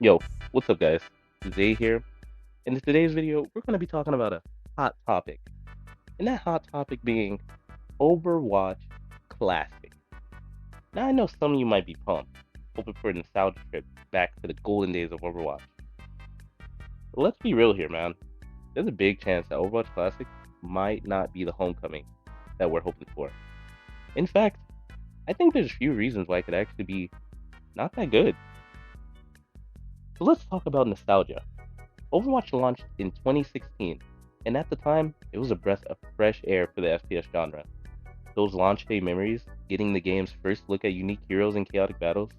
Yo, what's up, guys? Zay here. In today's video, we're going to be talking about a hot topic, and that hot topic being Overwatch Classic. Now, I know some of you might be pumped, hoping for a nostalgia trip back to the golden days of Overwatch. But let's be real here, man. There's a big chance that Overwatch Classic might not be the homecoming that we're hoping for. In fact, I think there's a few reasons why it could actually be not that good. So let's talk about nostalgia. Overwatch launched in 2016, and at the time, it was a breath of fresh air for the FPS genre. Those launch day memories, getting the game's first look at unique heroes and chaotic battles,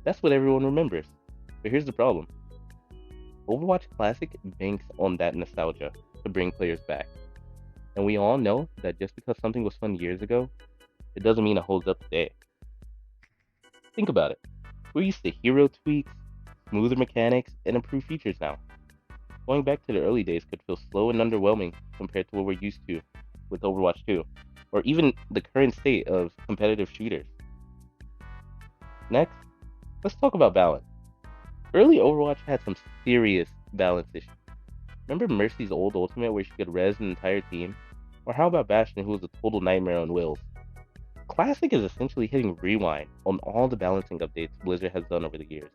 that's what everyone remembers. But here's the problem: Overwatch Classic banks on that nostalgia to bring players back. And we all know that just because something was fun years ago, it doesn't mean it holds up today. Think about it. We're used to hero tweaks, smoother mechanics, and improved features now. Going back to the early days could feel slow and underwhelming compared to what we're used to with Overwatch 2, or even the current state of competitive shooters. Next, let's talk about balance. Early Overwatch had some serious balance issues. Remember Mercy's old ultimate where she could res an entire team? Or how about Bastion, who was a total nightmare on Wills? Classic is essentially hitting rewind on all the balancing updates Blizzard has done over the years.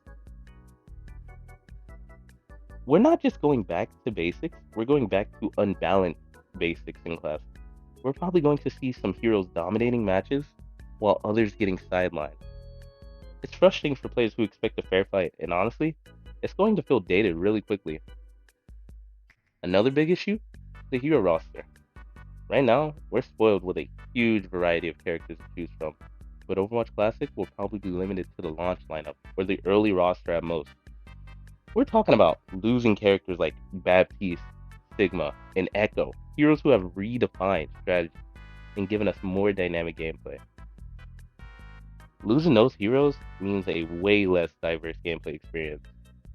We're not just going back to basics, we're going back to unbalanced basics in Classic. We're probably going to see some heroes dominating matches while others getting sidelined. It's frustrating for players who expect a fair fight, and honestly, it's going to feel dated really quickly. Another big issue: the hero roster. Right now, we're spoiled with a huge variety of characters to choose from, but Overwatch Classic will probably be limited to the launch lineup or the early roster at most. We're talking about losing characters like Baptiste, Sigma, and Echo, heroes who have redefined strategy and given us more dynamic gameplay. Losing those heroes means a way less diverse gameplay experience.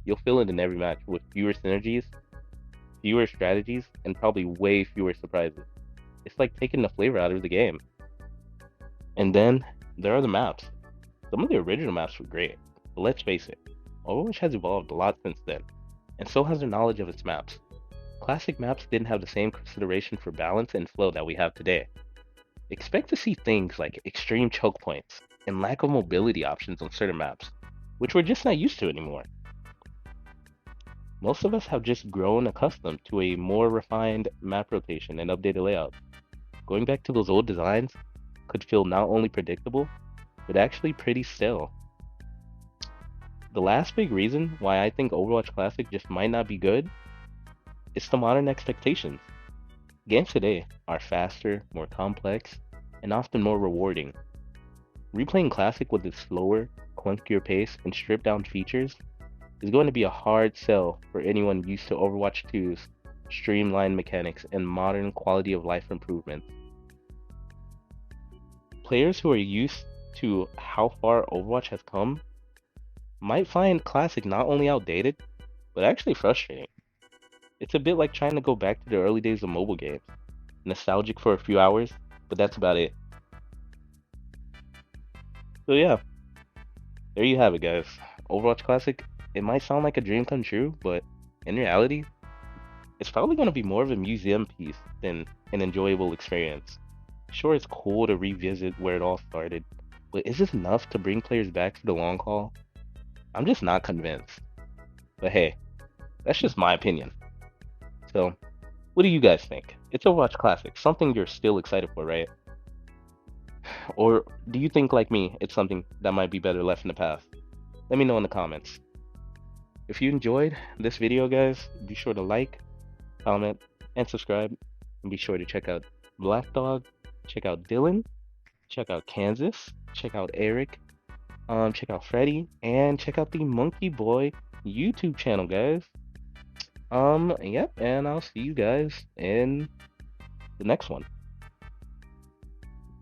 You'll feel it in every match with fewer synergies, fewer strategies, and probably way fewer surprises. It's like taking the flavor out of the game. And then there are the maps. Some of the original maps were great, but let's face it, Overwatch has evolved a lot since then, and so has their knowledge of its maps. Classic maps didn't have the same consideration for balance and flow that we have today. Expect to see things like extreme choke points and lack of mobility options on certain maps, which we're just not used to anymore. Most of us have just grown accustomed to a more refined map rotation and updated layouts. Going back to those old designs could feel not only predictable, but actually pretty stale. The last big reason why I think Overwatch Classic just might not be good is the modern expectations. Games today are faster, more complex, and often more rewarding. Replaying Classic with its slower, clunkier pace and stripped down features is going to be a hard sell for anyone used to Overwatch 2's streamlined mechanics and modern quality of life improvements. Players who are used to how far Overwatch has come might find Classic not only outdated, but actually frustrating. It's a bit like trying to go back to the early days of mobile games. Nostalgic for a few hours, but that's about it. So yeah, there you have it, guys. Overwatch Classic, it might sound like a dream come true, but in reality, it's probably going to be more of a museum piece than an enjoyable experience. Sure, it's cool to revisit where it all started, but is this enough to bring players back for the long haul? I'm just not convinced. But hey, that's just my opinion. So, what do you guys think? It's Overwatch Classic, something you're still excited for, right? Or do you think, like me, it's something that might be better left in the past? Let me know in the comments. If you enjoyed this video, guys, be sure to like, comment, and subscribe. And be sure to check out Black Dog, check out Dylan, check out Kansas, check out Eric, check out Freddie, and check out the Monkey Boy YouTube channel, guys. Yep, and I'll see you guys in the next one.